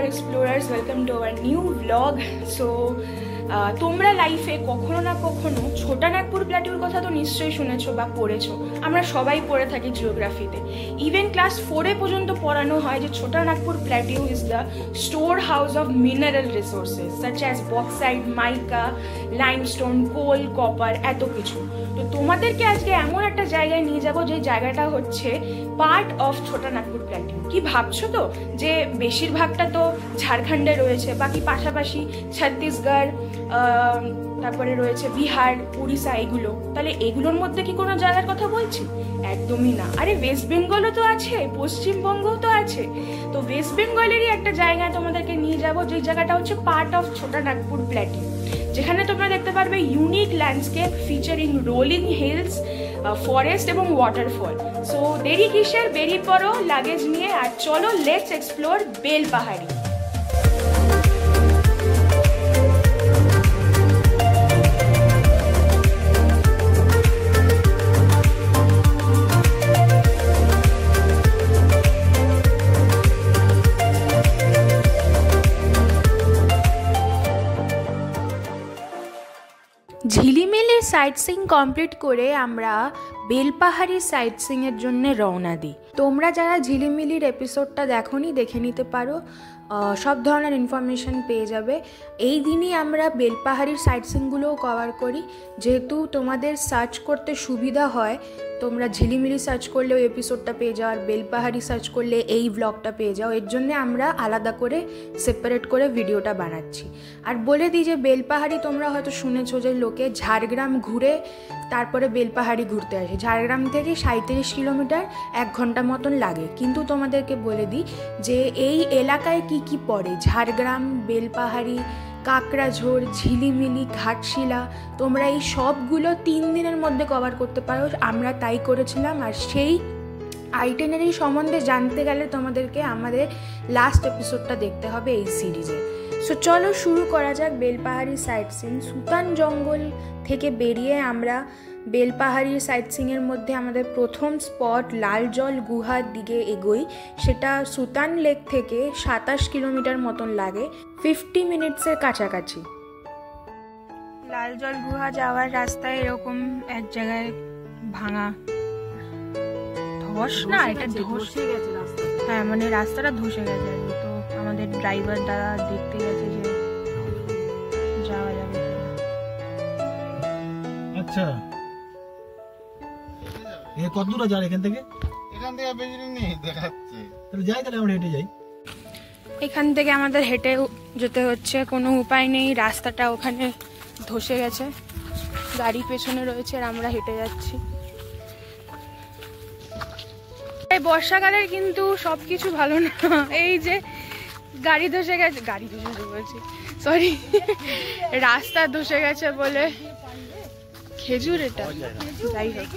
explorers, welcome to our new vlog. So তোমরা লাইফে কখনো না কখনো ছোটা নাগপুর প্ল্যাটিউর কথা তো নিশ্চয়ই শুনেছো বা পড়েছো। আমরা সবাই পড়ে থাকি জিওগ্রাফিতে, ইভেন ক্লাস 4 পর্যন্ত পড়ানো হয় যে Chota Nagpur plateau is the storehouse of mineral resources such as bauxite, mica, limestone, coal, copper, এত কিছু। তো তোমাদেরকে আজকে এমন একটা জায়গায় নিয়ে যাবো যে জায়গাটা হচ্ছে পার্ট অফ ছোটা নাগপুর প্ল্যাটিউ। কি ভাবছো তো যে বেশিরভাগটা তো ঝাড়খণ্ডে রয়েছে, বাকি পাশাপাশি ছত্তিশগড়, তারপরে রয়েছে বিহার, উড়িষ্যা, এগুলো। তাহলে এগুলোর মধ্যে কি কোনো জায়গার কথা বলছি? একদমই না। আরে ওয়েস্ট বেঙ্গলও তো আছে, পশ্চিমবঙ্গও তো আছে। তো ওয়েস্ট বেঙ্গলেরই একটা জায়গায় তোমাদেরকে নিয়ে যাবো, যে জায়গাটা হচ্ছে পার্ট অফ ছোটা নাগপুর প্ল্যাটিউ, যেখানে তোমরা দেখতে পারবে unique landscape featuring rolling hills, forest এবং ওয়াটারফল। সো দেরি কিসের, বেরিয়ে পড়ো লাগেজ নিয়ে আর চলো লেটস এক্সপ্লোর বেলপাহাড়ি। ঝিলিমিলির সাইট সিইং কমপ্লিট করে আমরা বেলপাহাড়ির সাইট সিইংয়ের জন্য রওনা দিই। তোমরা যারা ঝিলিমিলির এপিসোডটা দেখোনি, দেখে নিতে পারো, সব ধরনের ইনফরমেশন পেয়ে যাবে। এই দিনই আমরা বেলপাহাড়ির সাইট সিইংগুলোও কভার করি, যেহেতু তোমাদের সার্চ করতে সুবিধা হয়। তোমরা ঝিলিমিলি সার্চ করলে ওই এপিসোডটা পেয়ে যাও, আর বেলপাহাড়ি সার্চ করলে এই ব্লগটা পেয়ে যাও। এর জন্য আমরা আলাদা করে সেপারেট করে ভিডিওটা বানাচ্ছি। আর বলে দিই যে বেলপাহাড়ি তোমরা হয়তো শুনেছো যে লোকে ঝাড়গ্রাম ঘুরে তারপরে বেলপাহাড়ি ঘুরতে আসে। ঝাড়গ্রাম থেকে 37 কিলোমিটার, 1 ঘন্টা মতন লাগে। কিন্তু তোমাদেরকে বলে দিই যে এই এলাকায় কি কি পড়ে, ঝাড়গ্রাম, বেলপাহাড়ি, কাকড়াঝোড়, ঝিলিমিলি, ঘাটশিলা, তোমরা এই সবগুলো 3 দিনের মধ্যে কভার করতে পারো। আমরা তাই করেছিলাম। আর সেই আইটিনারি সম্বন্ধে জানতে গেলে তোমাদেরকে আমাদের লাস্ট এপিসোডটা দেখতে হবে এই সিরিজে। সো চলো শুরু করা যাক বেলপাহাড়ি সাইট সিইং। সুতান জঙ্গল থেকে বেরিয়ে আমরা বেলপাহাড়ির সাইট সিইংয়ের মধ্যে আমাদের প্রথম স্পট লালজল গুহার দিকে এগোই। সেটা সুতান লেক থেকে 27 কিলোমিটার মতন লাগে, 50 মিনিটসের কাছাকাছি। লালজল গুহা যাওয়ার রাস্তায় এরকম এক জায়গায় ভাঙা ধস, না এটা ধসে গেছে রাস্তা, হ্যাঁ মানে রাস্তাটা ধসে গেছে। তো আমাদের ড্রাইভার দাদা দেখতে গেছে যে যাওয়া যাবে। আচ্ছা, কত দূর যান এখান থেকে? বেশি নেই দেখাচ্ছে। তাহলে যাই, তাহলে আমরা হেঁটে যাই। এখান থেকে আমাদের হেঁটে যেতে হচ্ছে, কোনো উপায় নেই। রাস্তাটা ওখানে ধসে গেছে, গাড়ি পেছনে রয়েছে আর আমরা হেঁটে যাচ্ছি। এই বর্ষাকালের কিন্তু সবকিছু ভালো না। এই যে গাড়ি ধসে গেছে, বলছি সরি, রাস্তা ধসে গেছে বলে খেজুর, এটা যাই হোক,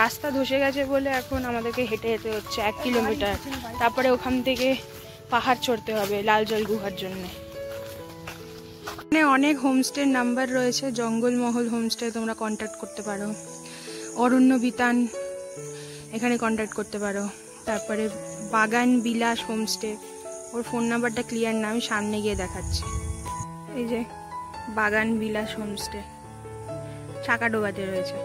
রাস্তা ধসে গেছে বলে এখন আমাদেরকে হেঁটে যেতে হচ্ছে 1 কিলোমিটার। তারপরে ওখান থেকে পাহাড় চড়তে হবে লালজল গুহার জন্য। এখানে অনেক হোমস্টের নাম্বার রয়েছে। জঙ্গলমহল হোমস্টে তোমরা কন্ট্যাক্ট করতে পারো, অরণ্য বিতান এখানে কন্ট্যাক্ট করতে পারো। তারপরে বাগান বিলাস হোমস্টে, ওর ফোন নাম্বারটা ক্লিয়ার না, আমি সামনে গিয়ে দেখাচ্ছি। এই যে বাগান বিলাস হোমস্টে চাকাডোবাতে রয়েছে,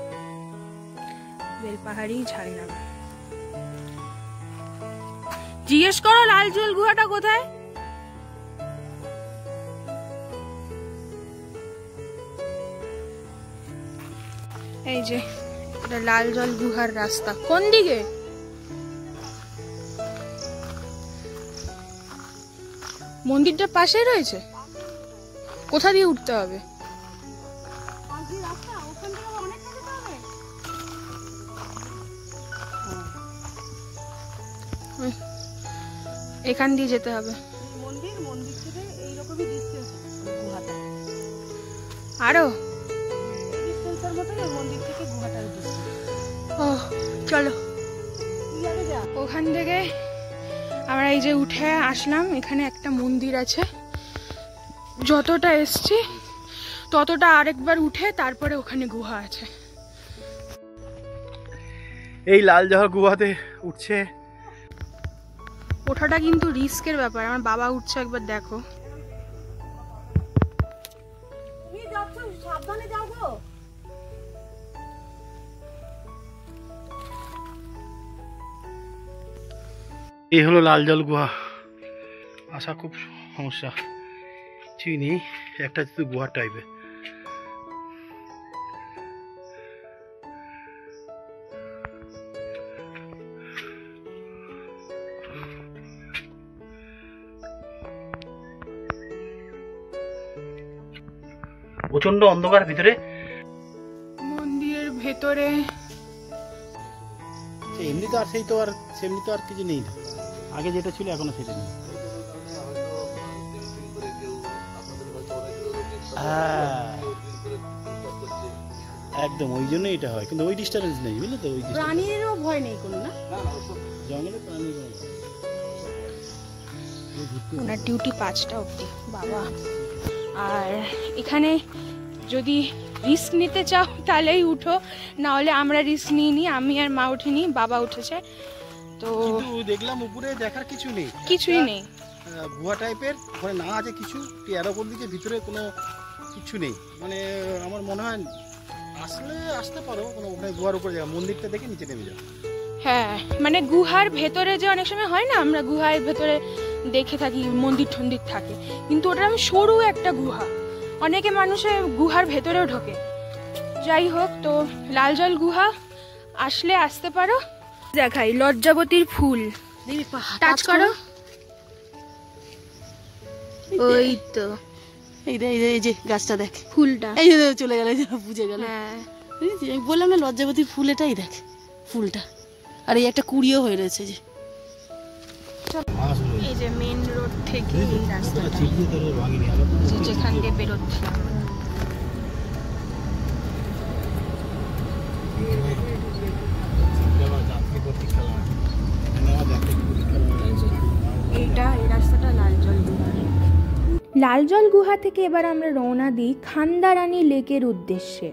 বেলপাহাড়ি, ঝাড়গ্রাম। জিজ্ঞেস করো লালজল গুহাটা কোথায়। এই যে এটা লালজল গুহার রাস্তা। কোন দিকে? মন্দিরটার পাশে রয়েছে। কোথা দিয়ে উঠতে হবে? এখান দিয়ে যেতে হবে। মন্দির থেকে এইরকমই ডিসটেন্স গুহাটা, আরো ডিসটেন্সের মতন মন্দির থেকে গুহাটার ডিসটেন্স। ও চলো ওখান থেকে আমরা এই যে উঠে আসলাম। এখানে একটা মন্দির আছে, যতটা এসছি ততটা আরেকবার উঠে তারপরে ওখানে গুহা আছে। এই লালজল গুহাতে উঠছে ওঠাটা কিন্তু রিস্কের ব্যাপার। আমার বাবা উঠছে, একবার দেখো। সাবধানে যাও গো। এই হলো লালজল গুহা। আসা খুব সমস্যা, কিছুই নেই, একটা শুধু গুহা টাইপের। প্রচন্ড অন্ধকার ভিতরে, মন্দিরের ভেতরে। এমনি তো আর সেই তো আর সেমনি তো আর কিছু নেই, আগে যেটা ছিল এখনো সেটা নেই। একদম ওই জন্য এটা হয়, কিন্তু ওই ডিস্টারেন্স নেই, বুঝলে তো? ওই প্রাণীরও ভয় নেই কোনো না, জঙ্গলে প্রাণী ওনার ডিউটি 5টা অবধি বাবা। আর এখানে যদি রিস্ক নিতে চাও তাহলেই উঠো, না হলে আমরা রিস্ক নিইনি, আমি আর মা উঠিনি, বাবা উঠেছে। তো দেখলাম উপরে দেখার কিছু নেই, কিছুই নেই, গুহা টাইপের, ওখানে না আছে কিছু, এর ওপর দিকে ভিতরে কোনো কিছু নেই। মানে আমার মনে হয় আসলে আসতে পারো, কোনো ওখানে গুহার উপরে যাও, মন্দিরটা দেখে নিচে নেমে যাও। হ্যাঁ মানে গুহার ভেতরে যে অনেক সময় হয় না, আমরা গুহার ভেতরে দেখে থাকি মন্দির ঠন্দির থাকে, কিন্তু ওটা আমি সরু একটা গুহা, অনেকে মানুষে গুহার ভেতরেও ঢোকে। যাই হোক, তো লালজল গুহা আসলে আসতে পারো। দেখাই লজ্জাবতীর ফুল, টাচ করো। ওই তো এই যে গাছটা দেখ, ফুলটা, এই যে চলে গেল, বুঝে গেল। হ্যাঁ আমি বললাম না লজ্জাবতীর ফুল, এটাই দেখ ফুলটা, আর এই একটা কুড়িও হয়ে রয়েছে। যে এই যে মেন রোড থেকে এই রাস্তাটা, যেখান দিয়ে বেরোচ্ছি এইটা, এই রাস্তাটা লালজল গুহা। লালজল গুহা থেকে এবার আমরা রওনা দিই খান্দারানী লেকের উদ্দেশ্যে,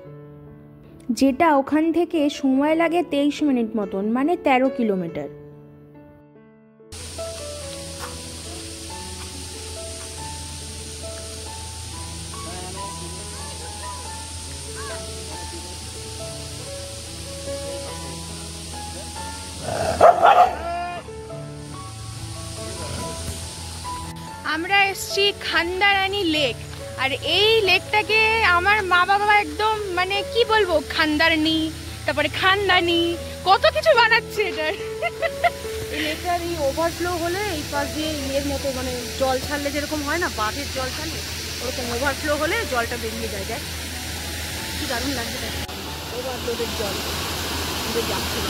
যেটা ওখান থেকে সময় লাগে 23 মিনিট মতন, মানে 13 কিলোমিটার। আমরা এসছি খান্দারানী লেক, আর এই লেকটাকে আমার মা বাবা একদম মানে কি বলবো, খান্দারানী, তারপরে খানদানি, কত কিছু বানাচ্ছে এটার। এই লেকটার এই ওভারফ্লো হলে এই পাশ দিয়ে ইয়ের মতো, মানে জল ছাড়লে যেরকম হয় না, বাঁধের জল ছাড়লে ওরকম ওভারফ্লো হলে জলটা বেরিয়ে যায়। দেখ কি দারুণ লাগছে, দেখ ওভারফ্লোদের জল যাচ্ছে।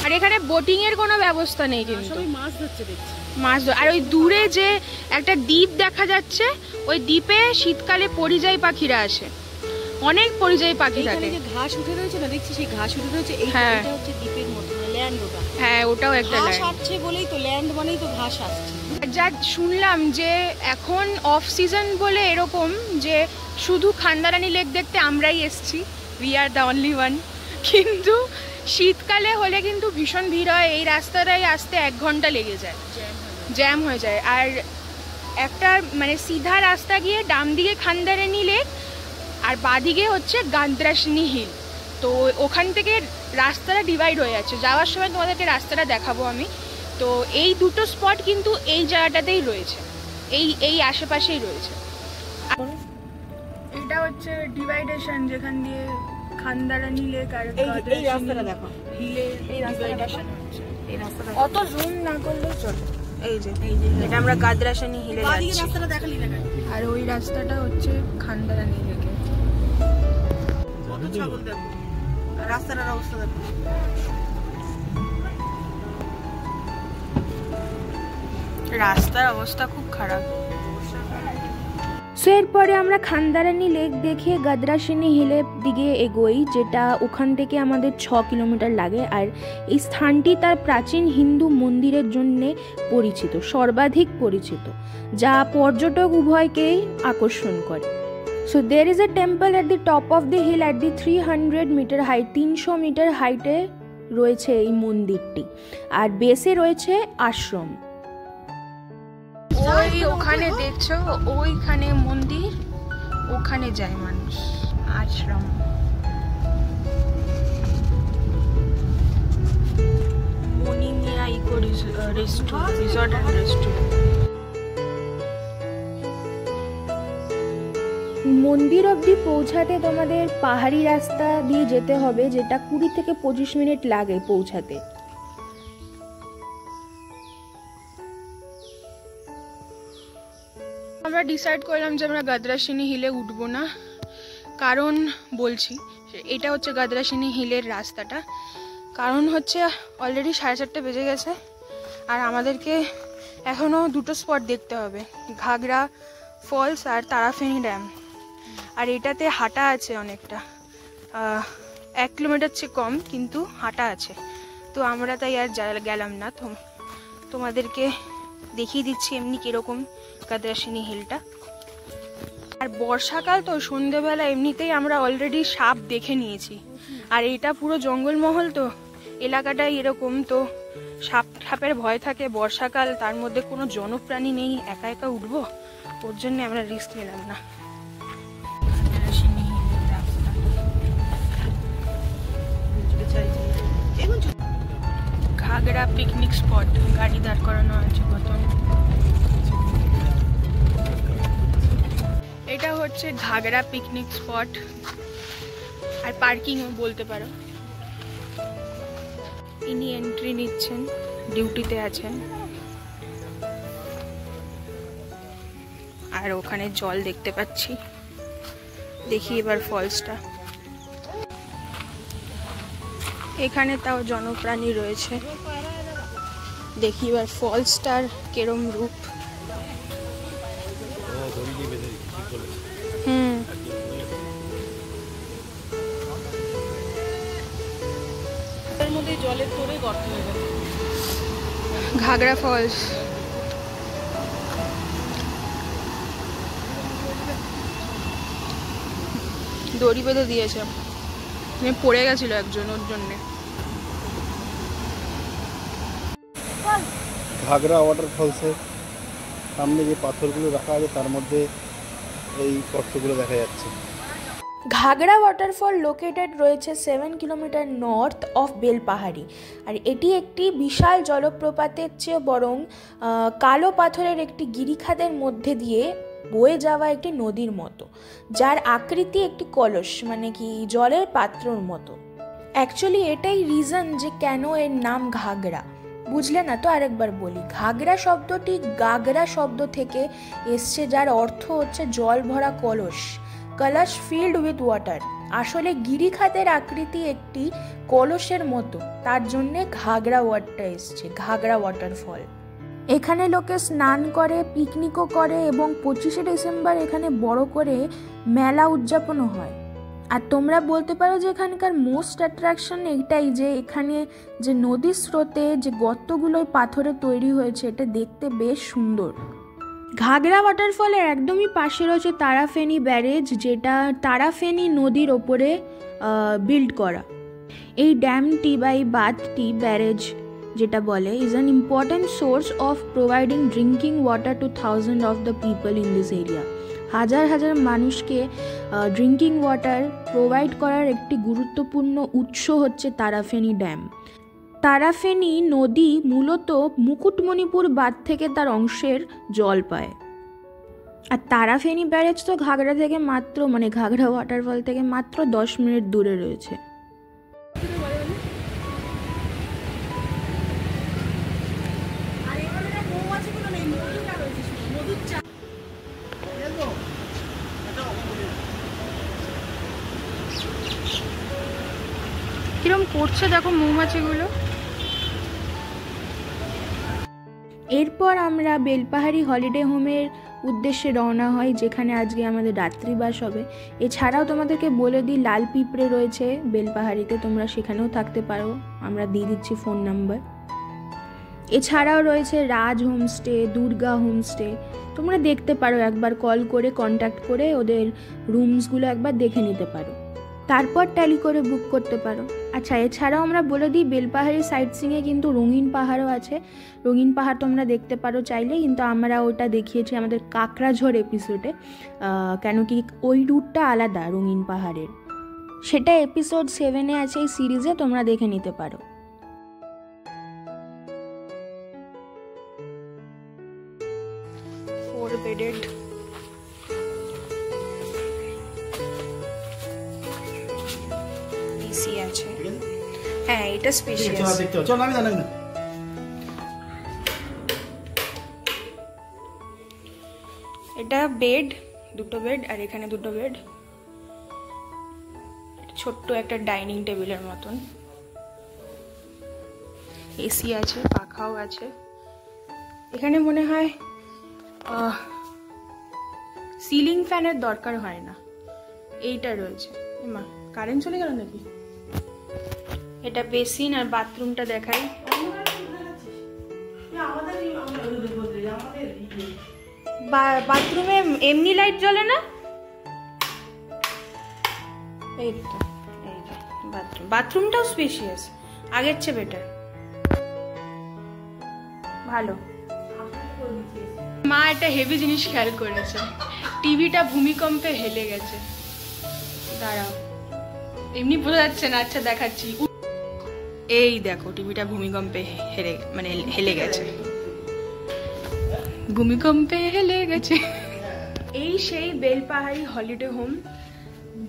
আর এখানে বোটিং এর কোনো ব্যবস্থা নেই, কিন্তু সবাই মাছ ধরছে দেখছি, মাছ। আর ওই দূরে যে একটা দ্বীপ দেখা যাচ্ছে, ওই দ্বীপে শীতকালে পরিযায়ী পাখিরা আসে, অনেক পরিযায়ী পাখি থাকে। যে ঘাস উঠে রয়েছে না, দেখছি সেই ঘাস উঠে রয়েছে, এইটা হচ্ছে দ্বীপের মতো, মানে ল্যান্ড। ওটা হ্যাঁ, ওটাও একটা ঘাস ল্যান্ড আসছে বলেই তো ল্যান্ড, মানেই তো ঘাস আসছে। যা শুনলাম যে এখন অফ সিজন বলে এরকম, যে শুধু খান্দারানী লেক দেখতে আমরাই এসছি, we are the only one, কিন্তু শীতকালে হলে কিন্তু ভীষণ ভিড় হয়, এই রাস্তাটাই আসতে 1 ঘন্টা লেগে যায়, জ্যাম হয়ে যায়। আর একটা মানে সিধা রাস্তা গিয়ে ডান দিকে খান্দারানী লেক, আর বাদিকে হচ্ছে গাদ্রাসিনী হিল। তো ওখান থেকে রাস্তাটা ডিভাইড হয়ে যাচ্ছে, যাওয়ার সময় তোমাদেরকে রাস্তাটা দেখাবো আমি। তো এই দুটো স্পট কিন্তু এই জায়গাটাতেই রয়েছে, এই আশেপাশেই রয়েছে। এটা হচ্ছে ডিভাইডেশন, যেখান দিয়ে খান্দারানী লেক আর এই রাস্তাটা দেখো, হিলের এই রাস্তাটা হচ্ছে। এই রাস্তাটা অত জুম না করলেও চলে। এই যে এটা আমরা গাদ্রাসিনী হিলে যাচ্ছি, রাস্তাটা দেখালি না, আর ওই রাস্তাটা হচ্ছে খান্দারানী লেকে। কত ছাগল দেখো, রাস্তাটার অবস্থা দেখো। রাস্তার অবস্থা খুব খারাপ। সো এরপরে আমরা খান্দারানী লেক দেখে গাদ্রাসিনী হিলের দিকে এগোই, যেটা ওখান থেকে আমাদের 6 কিলোমিটার লাগে। আর এই স্থানটি তার প্রাচীন হিন্দু মন্দিরের জন্য পরিচিত, সর্বাধিক পরিচিত, যা পর্যটক উভয়কেই আকর্ষণ করে। So there is a temple at the top of the hill at the 300 metre height, 300 metre হাইটে রয়েছে এই মন্দিরটি, আর বেসে রয়েছে আশ্রম। ওই ওখানে দেখছো, ওইখানে মন্দির, ওখানে যায় মানুষ, আশ্রম। মণিমিয়া ইকো রিসর্ট অ্যান্ড রেস্টুরেন্ট। মন্দির অবধি পৌঁছাতে তোমাদের পাহাড়ি রাস্তা দিয়ে যেতে হবে, যেটা 20 থেকে 25 মিনিট লাগে পৌঁছাতে। আমরা ডিসাইড করলাম যে আমরা গাদরাশিনী হিলে উঠবো না, কারণ বলছি এটা হচ্ছে গাদরাশিনী হিলের রাস্তাটা। কারণ হচ্ছে অলরেডি 4:30 বেজে গেছে, আর আমাদেরকে এখনও 2টো স্পট দেখতে হবে, ঘাগরা ফলস আর তারাফেনি ড্যাম। আর এটাতে হাঁটা আছে অনেকটা, 1 কিলোমিটার চেয়ে কম, কিন্তু হাঁটা আছে। তো আমরা তাই আর গেলাম না, তোমাদেরকে দেখিয়ে দিচ্ছি এমনি কীরকম গাদরাশিনী হিলটা। আর বর্ষাকাল তো, সন্ধেবেলা এমনিতেই আমরা অলরেডি সাপ দেখে নিয়েছি, আর এটা পুরো জঙ্গলমহল তো, এলাকাটাই এরকম, তো সাপের ভয় থাকে। বর্ষাকাল, তার মধ্যে কোনো জনপ্রাণী নেই, একা একা উঠবো, ওর জন্য আমরা রিস্ক নিলাম না। ঘাগরা পিকনিক স্পট, গাড়ি দাঁড় করানো আছে কত। এটা হচ্ছে ঘাগরা পিকনিক স্পট, আর পার্কিংও বলতে পারো। ইনি এন্ট্রি নিচ্ছেন, ডিউটিতে আছেন। আর ওখানে জল দেখতে পাচ্ছি, দেখি এবার ফলসটা। এখানে তাও জনপ্রাণী রয়েছে, দেখি এবার ফলসটার কেরম রূপ। এর মধ্যে জলের তোরে গর্ত হয়ে গেছে। ঘাগরা ফলস, দড়ি বেঁধে দিয়েছে, পড়ে গেছিল একজন, ওর জন্যে। ঘাগরা ওয়াটারফলসের সামনে যে পাথরগুলো রাখা আছে তার মধ্যে এই গর্তগুলো দেখা যাচ্ছে। ঘাগরা ওয়াটারফল লোকেটেড রয়েছে 7 কিলোমিটার নর্থ অফ বেলপাহাড়ি, আর এটি একটি বিশাল জলপ্রপাতের চেয়ে বরং কালো পাথরের একটি গিরিখাতের মধ্যে দিয়ে বয়ে যাওয়া একটি নদীর মতো, যার আকৃতি একটি কলস, মানে কি জলের পাত্রর মতো। অ্যাকচুয়ালি এটাই রিজন যে কেন এর নাম ঘাগরা, বুঝলে না তো? আরেকবার বলি, ঘাগরা শব্দটি গাগরা শব্দ থেকে এসছে, যার অর্থ হচ্ছে জল ভরা কলস, কলস ফিল্ড উইথ ওয়াটার। আসলে গিরিখাতের আকৃতি একটি কলসের মতো, তার জন্যে ঘাগরা ওয়াটারটা এসছে, ঘাগরা ওয়াটারফল। এখানে লোকে স্নান করে, পিকনিকও করে, এবং 25শে ডিসেম্বর এখানে বড় করে মেলা উদযাপনও হয়। আর তোমরা বলতে পারো যে এখানকার মোস্ট অ্যাট্রাকশন এইটাই যে এখানে যে নদীর স্রোতে যে গর্তগুলোই পাথরে তৈরি হয়েছে, এটা দেখতে বেশ সুন্দর। ঘাগরা ওয়াটারফলের একদমই পাশে রয়েছে তারাফেনি ব্যারেজ, যেটা তারাফেনি নদীর ওপরে বিল্ড করা। এই ড্যামটি বা এই বাঁধটি, ব্যারেজ যেটা বলে, is an important source of providing drinking water to thousand of the people in this area. হাজার হাজার মানুষকে ড্রিঙ্কিং ওয়াটার প্রোভাইড করার একটি গুরুত্বপূর্ণ উৎস হচ্ছে তারাফেনি ড্যাম। তারাফেনি নদী মূলত মুকুটমণিপুর বাঁধ থেকে তার অংশের জল পায়। আর তারাফেনি ব্যারেজ তো ঘাগরা থেকে মাত্র, মানে ঘাগরা ওয়াটারফল থেকে মাত্র 10 মিনিট দূরে রয়েছে। কিরম করছে দেখো মৌমাছিগুলো। এরপর আমরা বেলপাহাড়ি হলিডে হোমের উদ্দেশ্যে রওনা হয়, যেখানে আজকে আমাদের রাত্রিবাস হবে। এছাড়াও তোমাদেরকে বলে দিই, লাল পিঁপড়ে রয়েছে বেলপাহাড়িতে, তোমরা সেখানেও থাকতে পারো, আমরা দিয়ে দিচ্ছি ফোন নাম্বার। এছাড়াও রয়েছে রাজ হোমস্টে, দুর্গা হোমস্টে, তোমরা দেখতে পারো, একবার কল করে কন্ট্যাক্ট করে ওদের রুমসগুলো একবার দেখে নিতে পারো, তারপর ট্যালি করে বুক করতে পারো। আর আচ্ছা, এছাড়াও আমরা বলে দিই বেলপাহাড়ি সাইট সিংয়ে কিন্তু রঙিন পাহাড়ও আছে। রঙিন পাহাড় তোমরা দেখতে পারো চাইলে, কিন্তু আমরা ওটা দেখিয়েছি আমাদের কাকড়াঝড় এপিসোডে, কেন কি ওই রুটটা আলাদা রঙিন পাহাড়ের। সেটা এপিসোড 7-এ আছে এই সিরিজে, তোমরা দেখে নিতে পারো। ফোর বেডেড এসি আছে। হ্যাঁ, এটা স্পেশিয়াস। চল নামি না। এটা বেড, দুটো বেড, আর এখানে দুটো বেড, ছোট্ট একটা ডাইনিং টেবিলের মতন। এসি আছে, পাখাও আছে। এখানে মনে হয় সিলিং ফ্যানের দরকার হয় না, এইটা রয়েছে। মা, কারেন্ট চলে গেল নাকি? এটা বেসিন আর বাথরুমটা দেখাই। বাথরুমে এমনি লাইট জ্বলে না? এই তো, এই যে বাথরুম। বাথরুমটাও স্পেশিয়াস, আগের চেয়ে বেটার, ভালো। মা একটা হেভি জিনিস খেয়াল করেছে, টিভিটা ভূমিকম্পে হেলে গেছে। দাঁড়াও, এমনি বোঝা যাচ্ছে না, আচ্ছা দেখাচ্ছি। এই দেখো, টিভিটা ভূমিকম্পে হেলে গেছে, ভূমিকম্পে হেলে গেছে। এই সেই বেলপাহাড়ি হলিডে হোম,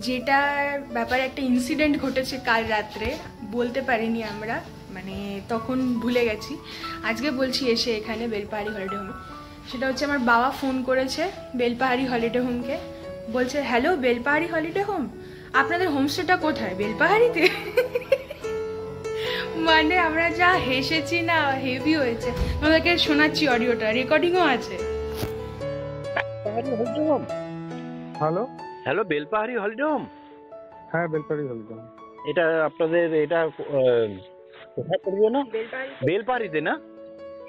যেটার ব্যাপারে একটা ইনসিডেন্ট ঘটেছে কাল রাত্রে, বলতে পারিনি আমরা, তখন ভুলে গেছি। আজকে বলছি এসে এখানে বেলপাহাড়ি হলিডে হোমে। সেটা হচ্ছে আমার বাবা ফোন করেছে বেলপাহাড়ি হলিডে হোমকে, বলছে হ্যালো বেলপাহাড়ি হলিডে হোম, আপনাদের হোমস্টেটা কোথায়? বেলপাহাড়িতে। আমরা যা হেসেছি না, হেভি হয়েছে। তোমাদেরকে শোনাচ্ছি, অডিওটা রেকর্ডিংও আছে। Hello hello, Belpahari holiday home? হ্যাঁ, বেলপাহাড়ি হলিডে হোম। এটা আপনাদের এটা কোথায় পড়বে না? বেলপাহাড়িতে না?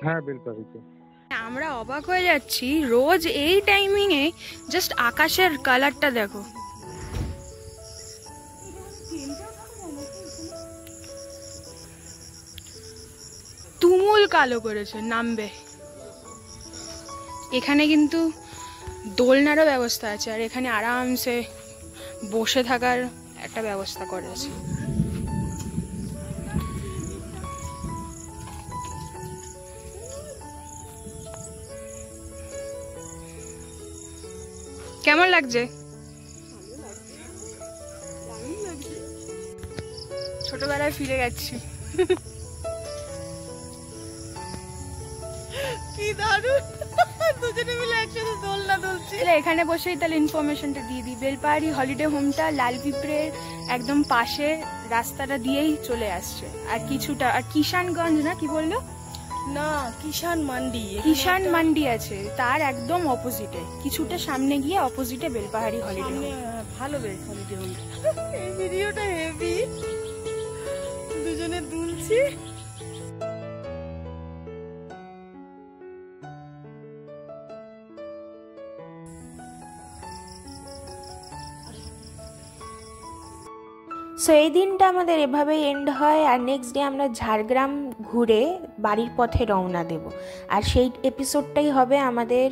হ্যাঁ, বেলপাহাড়িতে। আমরা অবাক হয়ে যাচ্ছি, রোজ এই টাইমিং এ জাস্ট আকাশের কালারটা দেখো। তুমুল কালো করেছে, নামবে। এখানে কিন্তু দোলনারও ব্যবস্থা আছে, আর এখানে আরামসে বসে থাকার একটা ব্যবস্থা করেছে। কেমন লাগছে? ছোটবেলায় ফিরে যাচ্ছি। কি দারুণ, দুজনে মিলে একসাথে দোলনা দুলছি। এখানে বসেই তাহলে ইনফরমেশনটা দিয়ে দিই। বেলপাহাড়ি হলিডে হোমটা লালপিঁপড়ের একদম পাশে, রাস্তাটা দিয়েই চলে আসছে। আর কিছুটা, আর কিষানগঞ্জ না কি বললো? না, কিষান মান্ডি। কিষান মান্ডি আছে, তার একদম অপোজিটে, কিছুটা সামনে গিয়ে অপোজিটে বেলপাহাড়ি হলিডে হোম। ভালো বেশ হলিডে হোম। এই ভিডিওটা হেভি, দুজনে দুলছি। সো এই দিনটা আমাদের এভাবেই এন্ড হয়, আর নেক্সট ডে আমরা ঝাড়গ্রাম ঘুরে বাড়ির পথে রওনা দেব। আর সেই এপিসোডটাই হবে আমাদের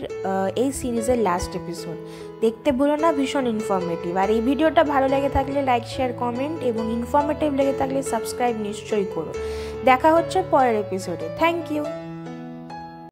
এই সিরিজের লাস্ট এপিসোড। দেখতে ভুলো না, ভীষণ ইনফরমেটিভ। আর এই ভিডিওটা ভালো লেগে থাকলে লাইক, শেয়ার, কমেন্ট, এবং ইনফরমেটিভ লেগে থাকলে সাবস্ক্রাইব নিশ্চয়ই করো। দেখা হচ্ছে পরের এপিসোডে। Thank you.